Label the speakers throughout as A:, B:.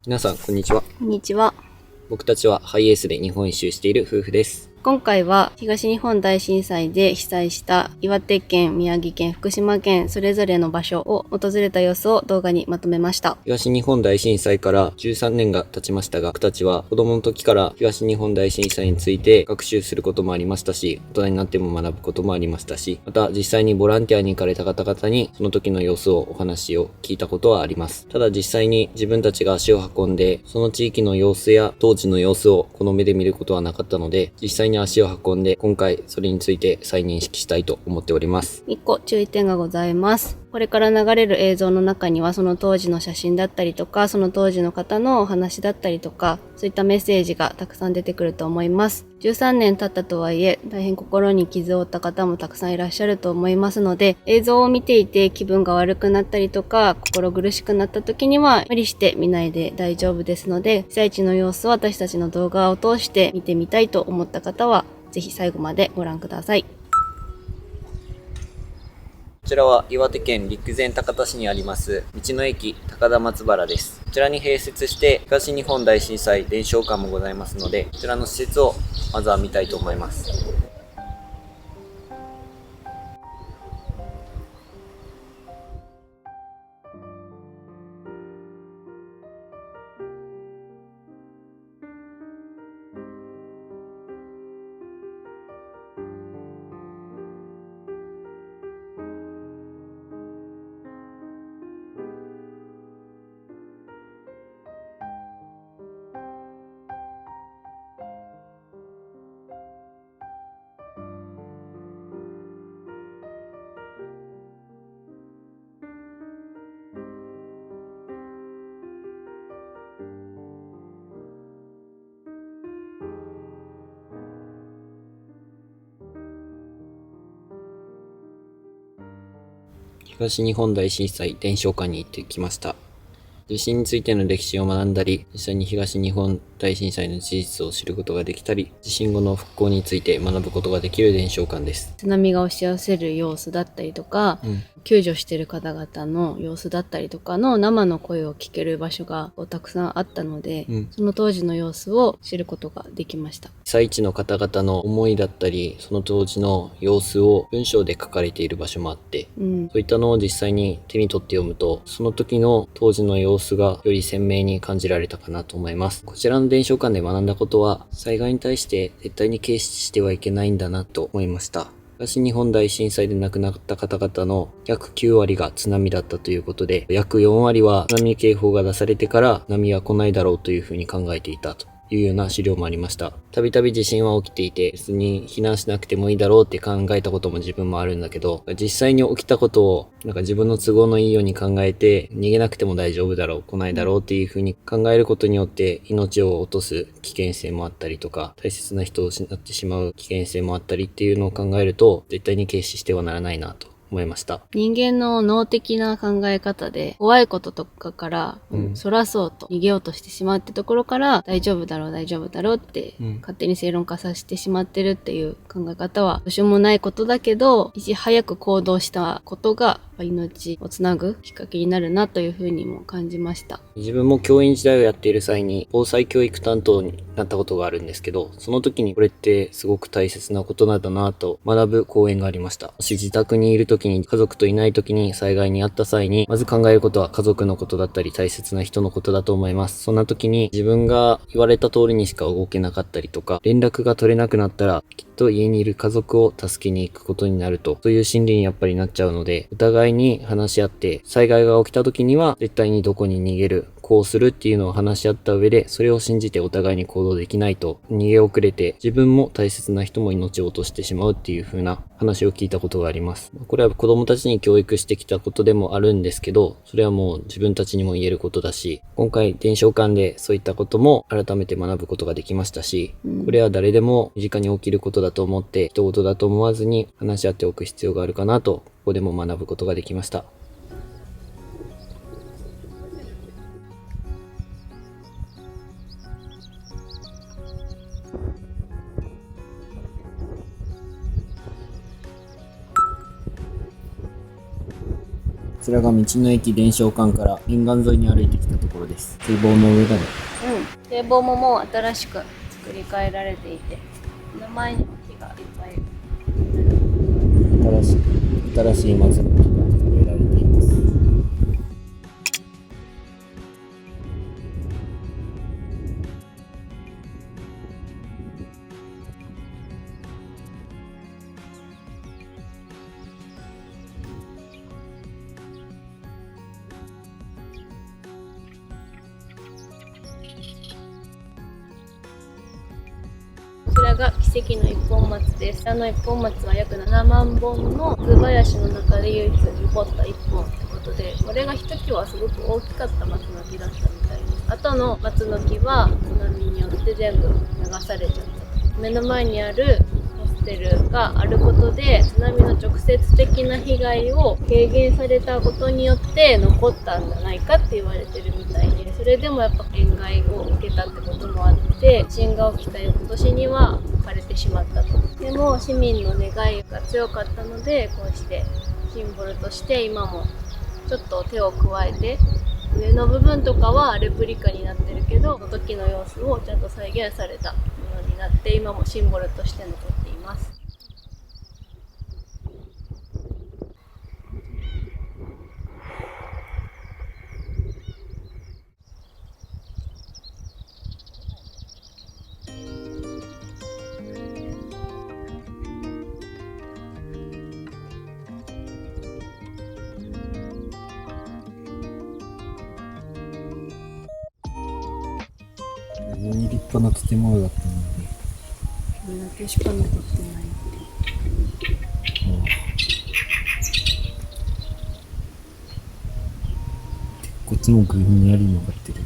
A: 皆さん、こんにちは。
B: こんにちは。
A: 僕たちはハイエースで日本一周している夫婦です。
B: 今回は東日本大震災で被災した岩手県、宮城県、福島県それぞれの場所を訪れた様子を動画にまとめました。
A: 東日本大震災から13年が経ちましたが、僕たちは子供の時から東日本大震災について学習することもありましたし、大人になっても学ぶこともありましたし、また実際にボランティアに行かれた方々にその時の様子をお話を聞いたことはあります。ただ実際に自分たちが足を運んで、その地域の様子や当時の様子をこの目で見ることはなかったので、実際に足を運んで今回それについて再認識したいと思っております。
B: 1個注意点がございます。これから流れる映像の中にはその当時の写真だったりとか、その当時の方のお話だったりとか、そういったメッセージがたくさん出てくると思います。13年経ったとはいえ、大変心に傷を負った方もたくさんいらっしゃると思いますので、映像を見ていて気分が悪くなったりとか、心苦しくなった時には無理して見ないで大丈夫ですので、被災地の様子を私たちの動画を通して見てみたいと思った方は、ぜひ最後までご覧ください。
A: こちらは岩手県陸前高田市にあります道の駅高田松原です。こちらに併設して東日本大震災伝承館もございますので、こちらの施設をまずは見たいと思います。東日本大震災伝承館に行ってきました。地震についての歴史を学んだり、実際に東日本大震災の事実を知ることができたり、地震後の復興について学ぶことができる伝承館です。
B: 津波が押し寄せる様子だったりとか、救助している方々の様子だったりとかの生の声を聞ける場所がたくさんあったので、その当時の様子を知ることができました。
A: 被災地の方々の思いだったり、その当時の様子を文章で書かれている場所もあって、そういったのを実際に手に取って読むと、その時の当時の様子がより鮮明に感じられたかなと思います。こちらの伝承館で学んだことは、災害に対して絶対に軽視してはいけないんだなと思いました。東日本大震災で亡くなった方々の約9割が津波だったということで、約4割は津波警報が出されてから波は来ないだろうというふうに考えていたというような資料もありました。たびたび地震は起きていて、別に避難しなくてもいいだろうって考えたことも自分もあるんだけど、実際に起きたことを自分の都合のいいように考えて、逃げなくても大丈夫だろう、来ないだろうっていうふうに考えることによって命を落とす危険性もあったりとか、大切な人を失ってしまう危険性もあったりっていうのを考えると、絶対に軽視してはならないなと思いました。
B: 人間の脳的な考え方で怖いこととかからそらそうと逃げようとしてしまうってところから大丈夫だろう大丈夫だろうって勝手に正論化させてしまってるっていう考え方はどうしようもないことだけど、いち早く行動したことが命をつなぐきっかけになるなというふうにも感じました。
A: 自分も教員時代をやっている際に防災教育担当になったことがあるんですけど、その時にこれってすごく大切なことなんだなと学ぶ講演がありました。もし自宅にいる時に家族といない時に災害にあった際にまず考えることは家族のことだったり大切な人のことだと思います。そんな時に自分が言われた通りにしか動けなかったりとか連絡が取れなくなったらきっと家にいる家族を助けに行くことになると、そういう心理にやっぱりなっちゃうので、お互いに話し合って災害が起きた時には絶対にどこに逃げる、こうするっていうのを話し合った上で、それを信じてお互いに行動できないと逃げ遅れて自分も大切な人も命を落としてしまうっていう風な話を聞いたことがあります。これは子供たちに教育してきたことでもあるんですけど、それはもう自分たちにも言えることだし、今回伝承館でそういったことも改めて学ぶことができましたし、これは誰でも身近に起きることだと思って人事だと思わずに話し合っておく必要があるかなと、ここでも学ぶことができました。こちらが道の駅伝承館から沿岸沿いに歩いてきたところです。堤防の上だね。
B: 堤防ももう新しく作り変えられていて、目の前にも木がいっぱい
A: 新しい松の木が植えられています。
B: こちらが奇跡の一本松です。一本松は約7万本の松林の中で唯一残った一本ってことで、これがひときわすごく大きかった松の木だったみたいです。後の松の木は津波によって全部流されちゃった。目の前にあるホステルがあることで津波の直接的な被害を軽減されたことによって残ったんじゃないかって言われてるみたいで、それでもやっぱ塩害を受けたってこともあって地震が起きた翌年には枯れてしまったと。でも市民の願いが強かったので、こうしてシンボルとして今もちょっと手を加えて、上の部分とかはレプリカになってるけど、その時の様子をちゃんと再現されたものになって今もシンボルとして残っています。
A: こんなに立派な建物だったのに。
B: これだけしか残ってないって。
A: こっちもぐんやり残ってる。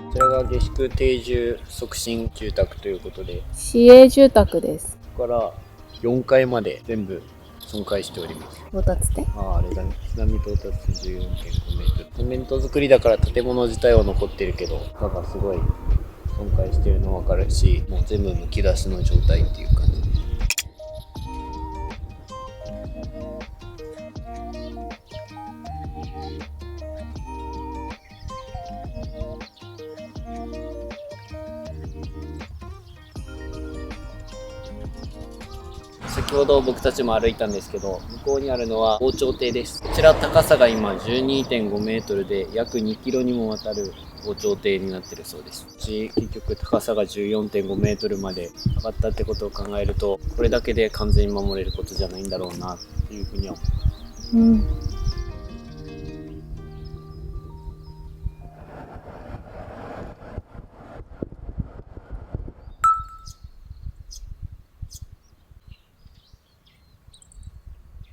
A: こちらが下宿定住促進住宅ということで、
B: 市営住宅です。
A: ここから4階まで全部損壊しております。
B: 到達点。
A: あれだね。津波到達14.5メートル。セメント作りだから建物自体は残ってるけど、なんかすごい損壊してるの分かるし、もう全部むき出しの状態っていう感じ。先ほど僕たちも歩いたんですけど、向こうにあるのは防潮堤です。こちら高さが今 12.5 メートルで約2キロにもわたる防潮堤になってるそうです。結局高さが 14.5 メートルまで上がったってことを考えると、これだけで完全に守れることじゃないんだろうなっていうふうには思う。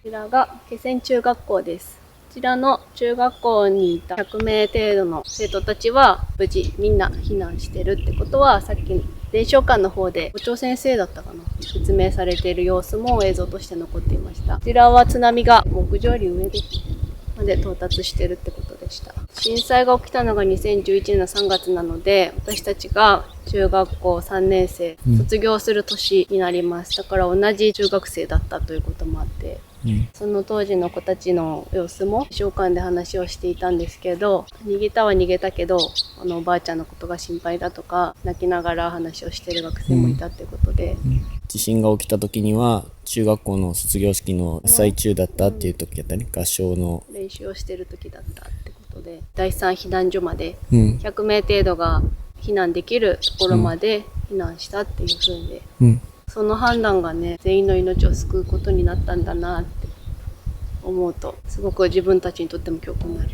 B: こちらが気仙中学校です。こちらの中学校にいた100名程度の生徒たちは無事みんな避難してるってことは、さっき伝承館の方で校長先生だったかな、説明されている様子も映像として残っていました。こちらは津波が屋上より上まで到達してるってことでした。震災が起きたのが2011年の3月なので、私たちが中学校3年生卒業する年になります。だから同じ中学生だったということもあって、その当時の子たちの様子も召喚で話をしていたんですけど、逃げたは逃げたけどおばあちゃんのことが心配だとか泣きながら話をしている学生もいたってことで、
A: 地震が起きた時には中学校の卒業式の最中だったっていう時だったね。合唱の
B: 練習をしてる時だったってことで、第3避難所まで100名程度が避難できるところまで避難したっていう風で、その判断がね、全員の命を救うことになったんだなって思うと、すごく自分たちにとっても教訓になる。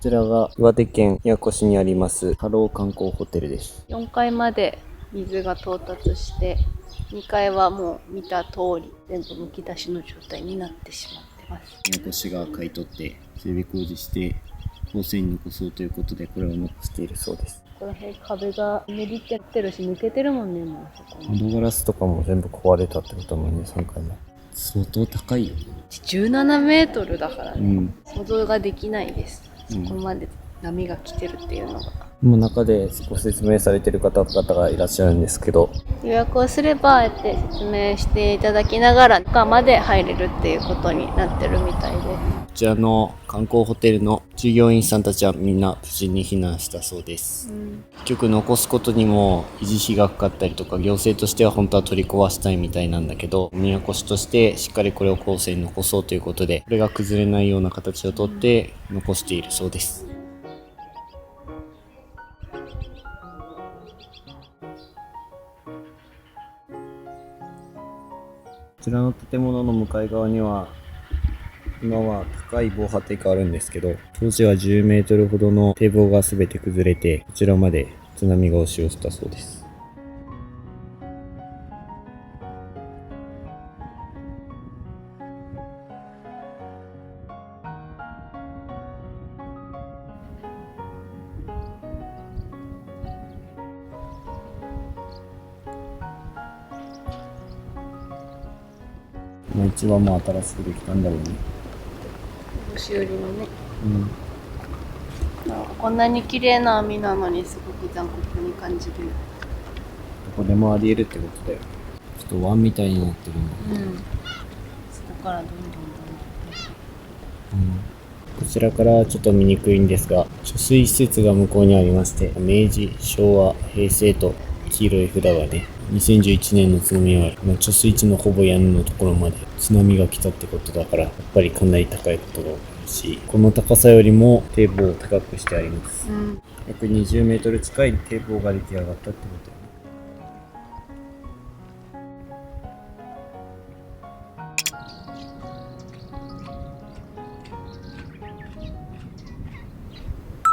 A: ちらが岩手県宮古市にありますハロー観光ホテルです。
B: 4階まで水が到達して、2階はもう見た通り全部むき出しの状態になってしまってます。
A: 宮古市が買い取って整備工事して構成に残そうということでこれを残しているそうです。
B: この辺壁がめりってってるし抜けてるもんね、もうそこに。
A: 窓ガラスとかも全部壊れたってこともね、3回も。相当高いよ。
B: 17メートルだからね、
A: うん。
B: 想像ができないです。
A: うん、
B: そこまで波が来てるっていうのが。
A: もう中でご説明されてる方々がいらっしゃるんですけど、
B: 予約をすればああやって説明していただきながら中まで入れるっていうことになってるみたいで、
A: こちらの観光ホテルの従業員さんたちはみんな無事に避難したそうです。結局残すことにも維持費がかかったりとか、行政としては本当は取り壊したいみたいなんだけど、宮古市としてしっかりこれを後世に残そうということで、これが崩れないような形をとって残しているそうです。こちらの建物の向かい側には今は高い防波堤があるんですけど、当時は10メートルほどの堤防が全て崩れて、こちらまで津波が押し寄せたそうです。この一番も新しくできたんだろうね。
B: 年寄りのね、
A: うん。
B: こんなに綺麗な海なのにすごく残酷に感じる。
A: どこでもあり得るってことだよ。ちょっと湾みたいになってるんだ。
B: そこからどんどん
A: こちらからちょっと見にくいんですが、貯水施設が向こうにありまして、明治、昭和、平成と黄色い札がね、2011年の津波は貯水池のほぼ屋根のところまで津波が来たってことだから、やっぱりかなり高いことが起こるし、この高さよりも堤防を高くしてあります。約20メートル近い堤防が出来上がったってことだよね。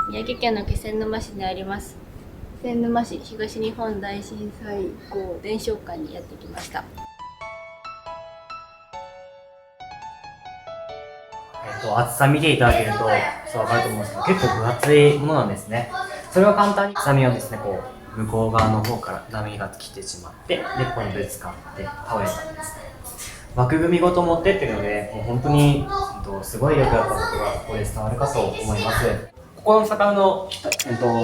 B: 宮城県の気仙沼市にあります気仙沼市東日本大震災後伝承館にやってきました。
C: 厚さ見ていただけるとそう分かると思うんですけど、結構分厚いものなんですね。それを簡単に津波をですね、こう向こう側の方から波が来てしまって、でここにぶつかって倒れたんですね。枠組みごと持ってってるので、もう本当にすごい力だったことがここで伝わるかと思います。ここの魚の、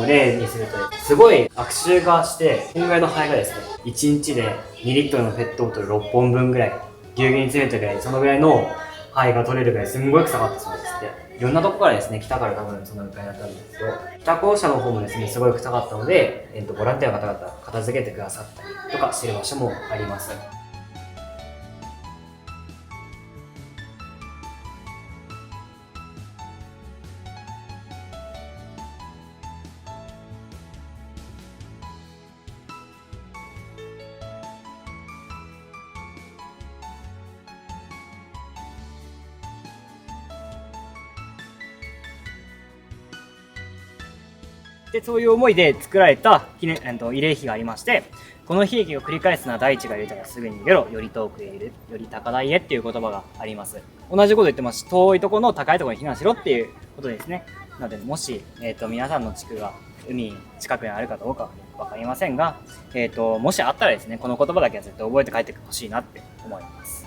C: 例にすると、すごい悪臭がして、このぐらいの肺がですね、1日で2リットルのペットボトル6本分ぐらい、ぎゅうぎゅうに詰めたぐらい、そのぐらいの肺が取れるぐらいすんごい臭かったそうですね。いろんなとこからですね、北から多分そのぐらいだったんですけど、北校舎の方もですね、すごい臭かったので、ボランティアの方々片付けてくださったりとかしてる場所もあります。で、そういう思いで作られた慰霊碑がありまして、この悲劇を繰り返すのは大地が揺れたらすぐに逃げろ、より遠くへいる、より高台へっていう言葉があります。同じこと言ってますし、遠いところの高いところに避難しろっていうことですね。なので、もし、皆さんの地区が海近くにあるかどうかはわかりませんが、もしあったらですね、この言葉だけは絶対覚えて帰ってほしいなって思います。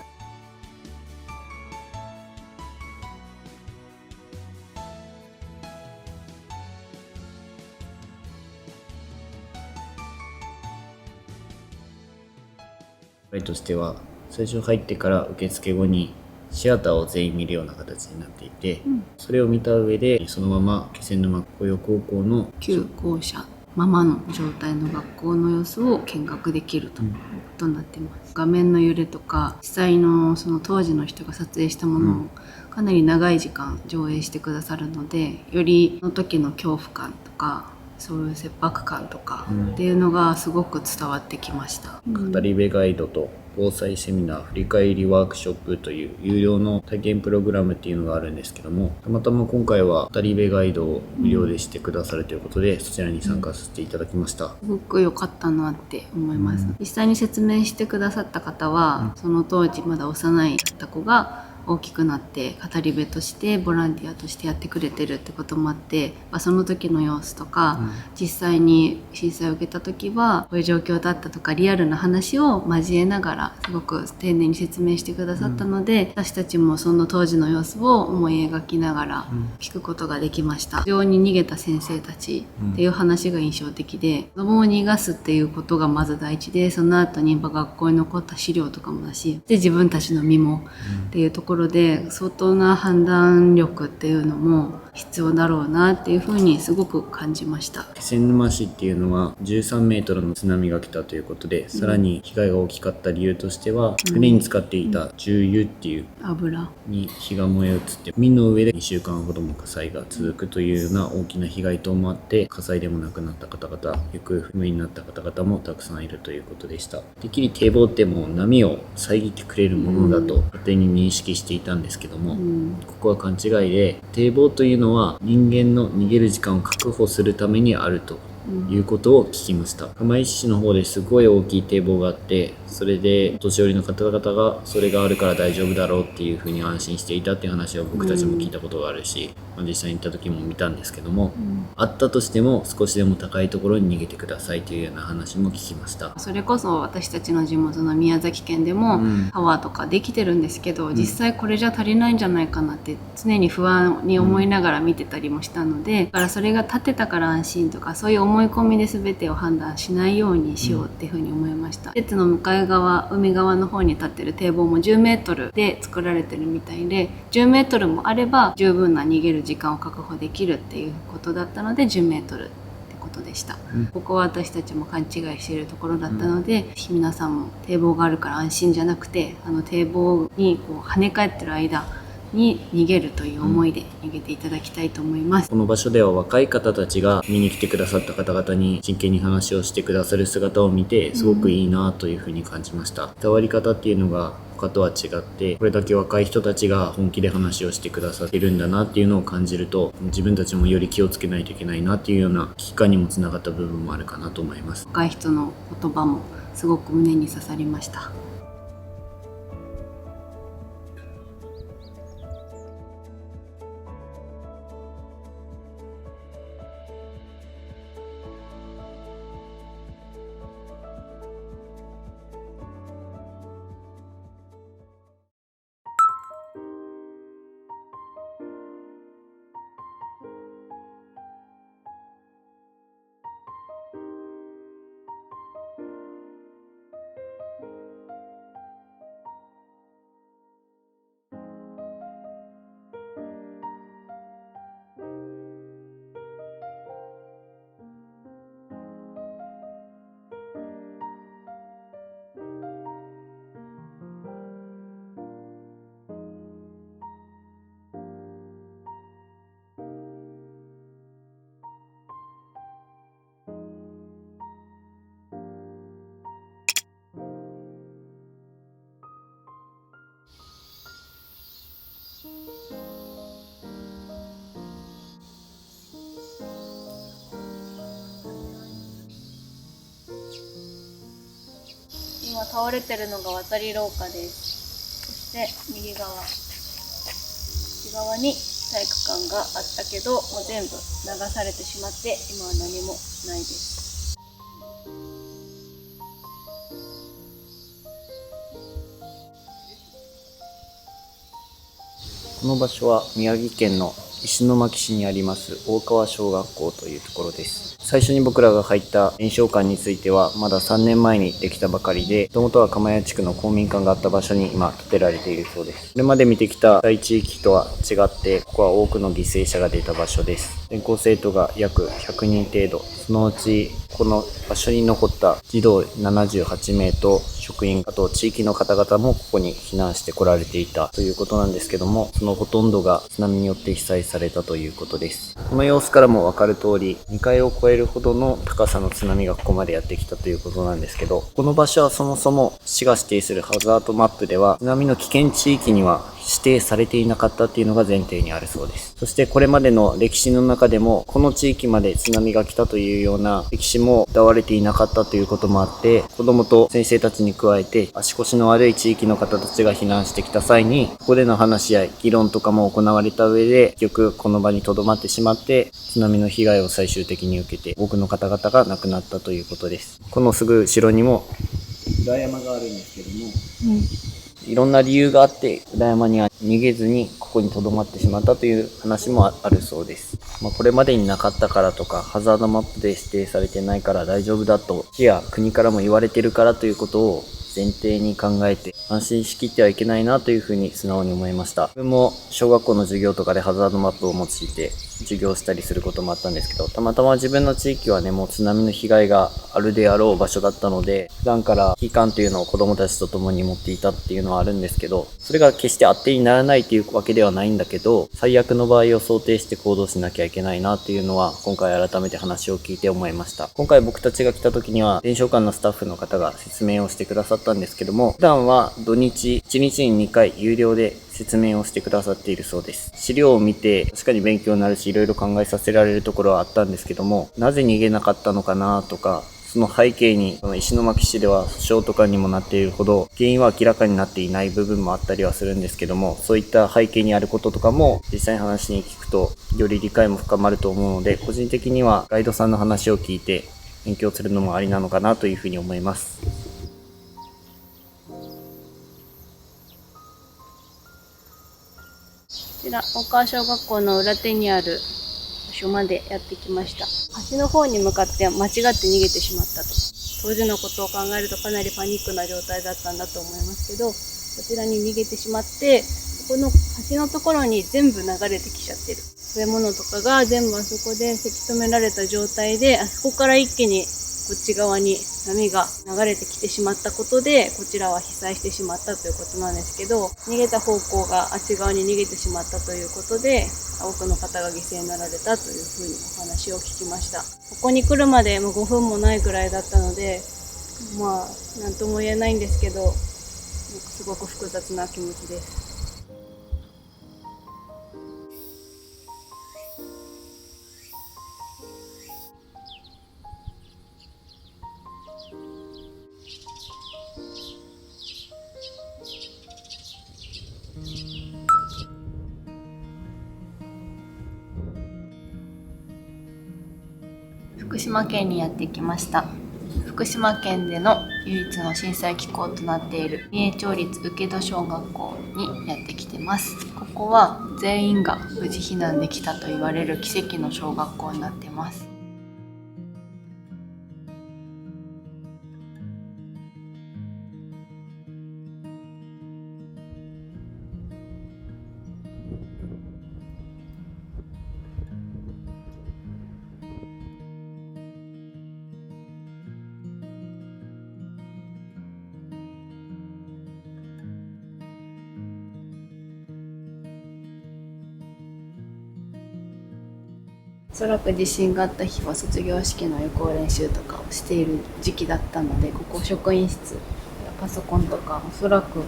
A: としては最初入ってから受付後にシアターを全員見るような形になっていて、それを見た上でそのまま気仙沼紅葉高校の
B: 旧校舎ままの状態の学校の様子を見学できるということになっています。画面の揺れとか実際のその当時の人が撮影したものをかなり長い時間上映してくださるので、よりその時の恐怖感とかそういう切迫感とかっていうのがすごく伝わってきました。
A: 語り部ガイドと防災セミナー振り返りワークショップという有料の体験プログラムっていうのがあるんですけども、たまたま今回は語り部ガイドを無料でしてくださるということで、そちらに参加させていただきました。
B: すごく良かったなって思います。実際に説明してくださった方は、その当時まだ幼いった子が大きくなって語り部としてボランティアとしてやってくれてるってこともあって、その時の様子とか、実際に震災を受けた時はこういう状況だったとかリアルな話を交えながらすごく丁寧に説明してくださったので、私たちもその当時の様子を思い描きながら聞くことができました。非常に逃げた先生たちっていう話が印象的で、子供を逃がすっていうことがまず第一で、その後に学校に残った資料とかもだし、で自分たちの身もっていうところで相当な判断力っていうのも必要だろうなっていうふうにすごく感じました。
A: 気仙沼市っていうのは13メートルの津波が来たということで、さらに被害が大きかった理由としては、船に使っていた重油っていう
B: 油
A: に火が燃え移って、海の上で2週間ほども火災が続くというような大きな被害等もあって、火災でも亡くなった方々、行方不明になった方々もたくさんいるということでした。てっきり堤防ってもう波を遮ってくれるものだと勝手に認識していたんですけども、ここは勘違いで、堤防というのは人間の逃げる時間を確保するためにあるということを聞きました。釜石市の方ですごい大きい堤防があって、それでお年寄りの方々がそれがあるから大丈夫だろうっていうふうに安心していたっていう話を僕たちも聞いたことがあるし、実際に行った時も見たんですけども、あったとしても少しでも高いところに逃げてくださいというような話も聞きました。
B: それこそ私たちの地元の宮崎県でもタワーとかできてるんですけど、実際これじゃ足りないんじゃないかなって常に不安に思いながら見てたりもしたので、だからそれが建てたから安心とかそういう思い込みで全てを判断しないようにしようっていうふうに思いました。施設の向かい側、海側の方に建ってる堤防も10メートルで作られてるみたいで、10メートルもあれば十分な逃げる時間を確保できるっていうことだったので10メートルってことでした。ここは私たちも勘違いしているところだったので、ぜひ皆さんも堤防があるから安心じゃなくて、堤防にこう跳ね返ってる間に逃げるという思いで逃げていただきたいと思います。
A: この場所では若い方たちが見に来てくださった方々に真剣に話をしてくださる姿を見て、すごくいいなというふうに感じました。伝わり方っていうのが他とは違って、これだけ若い人たちが本気で話をしてくださってるんだなっていうのを感じると、自分たちもより気をつけないといけないなっていうような危機感にもつながった部分もあるかなと思います。
B: 若い人の言葉もすごく胸に刺さりました。今倒れてるのが渡り廊下です。そして右側、内側に体育館があったけど、もう全部流されてしまって、今は何もないです。
A: この場所は宮城県の石巻市にあります大川小学校というところです。最初に僕らが入った演唱館についてはまだ3年前にできたばかりで、もともとは釜屋地区の公民館があった場所に今建てられているそうです。これまで見てきた大地域とは違って、ここは多くの犠牲者が出た場所です。全校生徒が約100人程度、そのうちこの場所に残った児童78名と職員、あと地域の方々もここに避難して来られていたということなんですけども、そのほとんどが津波によって被災されたということです。この様子からもわかる通り、2階を超えるほどの高さの津波がここまでやってきたということなんですけど、この場所はそもそも市が指定するハザードマップでは津波の危険地域には指定されていなかったっていうのが前提にあるそうです。そしてこれまでの歴史の中でもこの地域まで津波が来たというような歴史も歌われていなかったということもあって、子供と先生たちに加えて足腰の悪い地域の方たちが避難してきた際に、ここでの話し合い、議論とかも行われた上で、結局この場に留まってしまって津波の被害を最終的に受けて多くの方々が亡くなったということです。このすぐ後ろにも裏山があるんですけども、いろんな理由があって裏山には逃げずにここに留まってしまったという話もあるそうです。これまでになかったからとかハザードマップで指定されてないから大丈夫だと市や国からも言われてるからということを前提に考えて安心しきってはいけないなというふうに素直に思いました。自分も小学校の授業とかでハザードマップを用いて授業したりすることもあったんですけど、たまたま自分の地域はね、もう津波の被害があるであろう場所だったので、普段から危機感というのを子供たちと共に持っていたっていうのはあるんですけど、それが決して当てにならないというわけではないんだけど、最悪の場合を想定して行動しなきゃいけないなっていうのは、今回改めて話を聞いて思いました。今回僕たちが来た時には、伝承館のスタッフの方が説明をしてくださったんですけども、普段は土日、1日に2回有料で説明をしてくださっているそうです。資料を見て確かに勉強になるし、いろいろ考えさせられるところはあったんですけども、なぜ逃げなかったのかなとか、その背景に、石巻市では訴訟とかにもなっているほど、原因は明らかになっていない部分もあったりはするんですけども、そういった背景にあることとかも、実際に話に聞くと、より理解も深まると思うので、個人的にはガイドさんの話を聞いて、勉強するのもありなのかなというふうに思います。
B: こちら、大川小学校の裏手にある場所までやってきました。橋の方に向かって間違って逃げてしまったと。当時のことを考えるとかなりパニックな状態だったんだと思いますけど、こちらに逃げてしまって、ここの橋のところに全部流れてきちゃってる。食べ物とかが全部あそこでせき止められた状態で、あそこから一気にこっち側に波が流れてきてしまったことで、こちらは被災してしまったということなんですけど、逃げた方向があっち側に逃げてしまったということで、多くの方が犠牲になられたというふうにお話を聞きました。ここに来るまでもう5分もないくらいだったので、なんとも言えないんですけど、すごく複雑な気持ちです。福島県にやってきました。福島県での唯一の震災機構となっている三重町立請戸小学校にやってきてます。ここは全員が無事避難できたと言われる奇跡の小学校になってます。おそらく地震があった日は卒業式の予行練習とかをしている時期だったので、ここ職員室、パソコンとかおそらく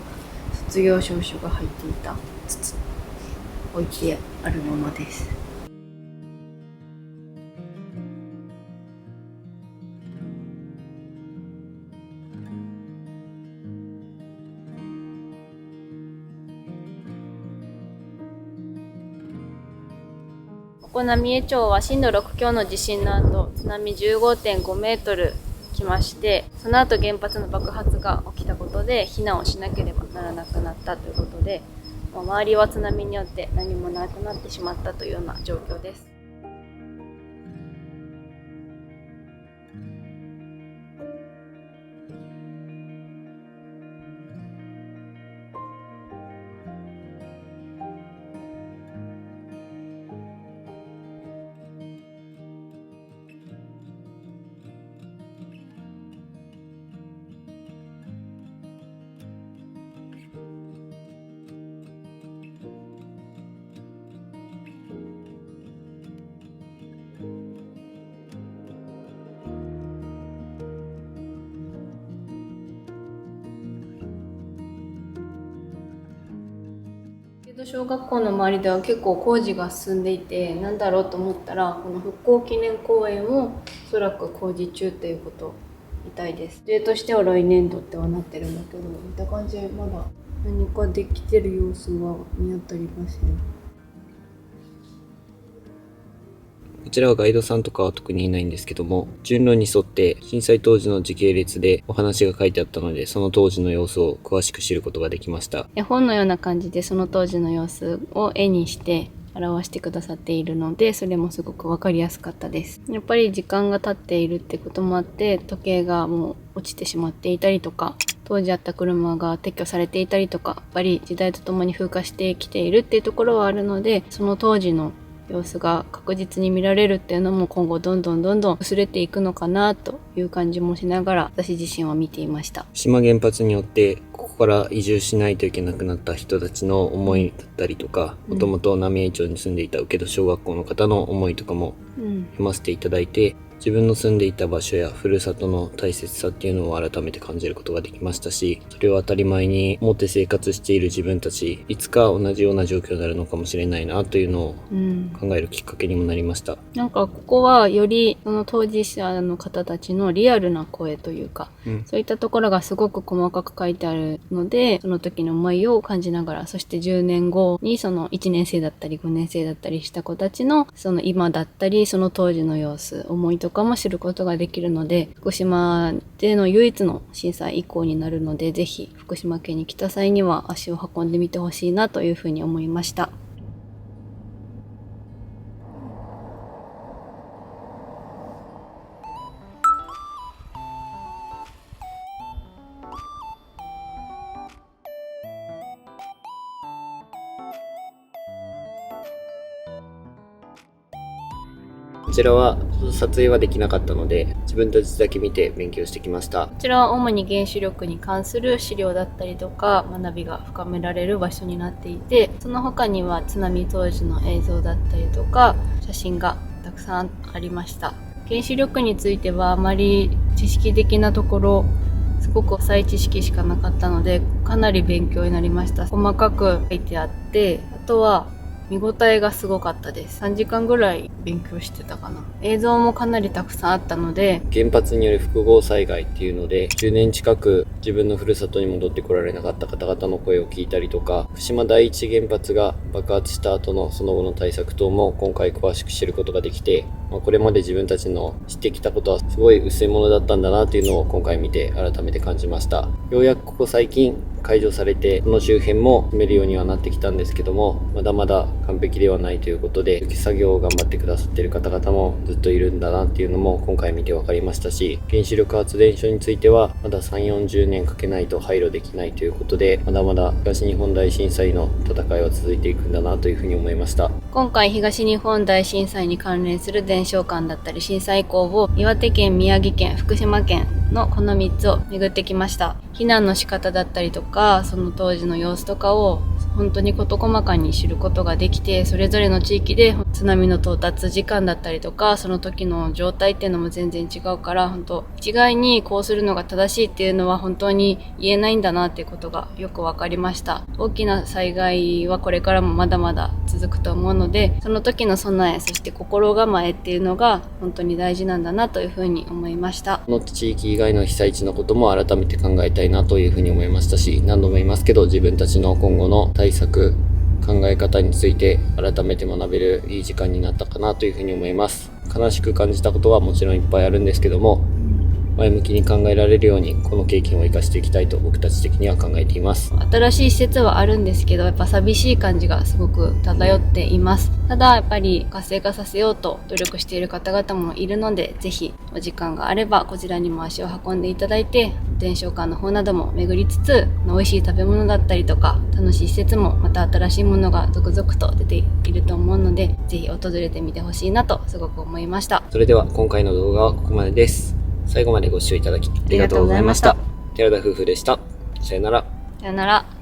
B: 卒業証書が入っていた筒置いてあるものです。ここ浪江町は震度6強の地震の後、津波15.5メートル来まして、その後原発の爆発が起きたことで避難をしなければならなくなったということで、周りは津波によって何もなくなってしまったというような状況です。小学校の周りでは結構工事が進んでいて、なんだろうと思ったら、この復興記念公園もおそらく工事中ということみたいです。例としては来年度ってはなってるんだけど、見た感じまだ何かできてる様子は見当たりません。
A: こちらはガイドさんとかは特にいないんですけども、順路に沿って震災当時の時系列でお話が書いてあったので、その当時の様子を詳しく知ることができました。
B: 絵本のような感じでその当時の様子を絵にして表してくださっているので、それもすごく分かりやすかったです。やっぱり時間が経っているってこともあって、時計がもう落ちてしまっていたりとか、当時あった車が撤去されていたりとか、やっぱり時代とともに風化してきているっていうところはあるので、その当時の様子が確実に見られるっていうのも今後どんどん薄れていくのかなという感じもしながら、私自身は見ていました。
A: 福島原発によってここから移住しないといけなくなった人たちの思いだったりとか、もともと浪江町に住んでいた請戸小学校の方の思いとかも読ませていただいて、自分の住んでいた場所やふるさとの大切さっていうのを改めて感じることができましたし、それを当たり前に思って生活している自分たち、いつか同じような状況になるのかもしれないなというのを考えるきっかけにもなりました。
B: なんかここはよりその当事者の方たちのリアルな声というか、そういったところがすごく細かく書いてあるので、その時の思いを感じながら、そして10年後にその1年生だったり5年生だったりした子たちのその今だったり、その当時の様子、思いとかも知ることができるので、福島での唯一の震災遺構になるので、ぜひ福島県に来た際には足を運んでみてほしいなというふうに思いました。
A: こちらは撮影はできなかったので、自分たちだけ見て勉強してきました。
B: こちらは主に原子力に関する資料だったりとか学びが深められる場所になっていて、その他には津波当時の映像だったりとか写真がたくさんありました。原子力についてはあまり知識的なところすごく浅い知識しかなかったので、かなり勉強になりました。細かく書いてあって、あとは見応えがすごかったです。3時間ぐらい勉強してたかな。映像もかなりたくさんあったので、
A: 原発による複合災害っていうので、10年近く自分のふるさとに戻ってこられなかった方々の声を聞いたりとか、福島第一原発が爆発した後のその後の対策等も今回詳しく知ることができて、これまで自分たちの知ってきたことはすごい薄いものだったんだなっていうのを今回見て改めて感じました。ようやくここ最近解除されて、この周辺も住めるようにはなってきたんですけども、まだまだ完璧ではないということで、作業を頑張ってくださっている方々もずっといるんだなっていうのも今回見て分かりましたし、原子力発電所についてはまだ3、40年かけないと廃炉できないということで、まだまだ東日本大震災の戦いは続いていくんだなというふうに思いました。
B: 今回東日本大震災に関連する伝承館だったり震災遺構を岩手県、宮城県、福島県のこの3つを巡ってきました。避難の仕方だったりとか、その当時の様子とかを本当に事細かに知ることができて、それぞれの地域で津波の到達時間だったりとか、その時の状態っていうのも全然違うから、本当一概にこうするのが正しいっていうのは本当に言えないんだなっていうことがよくわかりました。大きな災害はこれからもまだまだ続くと思うので、その時の備え、そして心構えっていうのが本当に大事なんだなというふうに思いました。
A: この地域以外の被災地のことも改めて考えたいなというふうに思いましたし、何度も言いますけど、自分たちの今後の対策、考え方について改めて学べるいい時間になったかなというふうに思います。悲しく感じたことはもちろんいっぱいあるんですけども、前向きに考えられるようにこの経験を生かしていきたいと僕たち的には考えています。
B: 新しい施設はあるんですけど、やっぱ寂しい感じがすごく漂っています。ただやっぱり活性化させようと努力している方々もいるので、ぜひお時間があればこちらにも足を運んでいただいて、伝承館の方なども巡りつつ、美味しい食べ物だったりとか楽しい施設もまた新しいものが続々と出ていると思うので、ぜひ訪れてみてほしいなとすごく思いました。
A: それでは今回の動画はここまでです。最後までご視聴いただきありがとうございました。寺田夫婦でした。さよなら。
B: さよなら。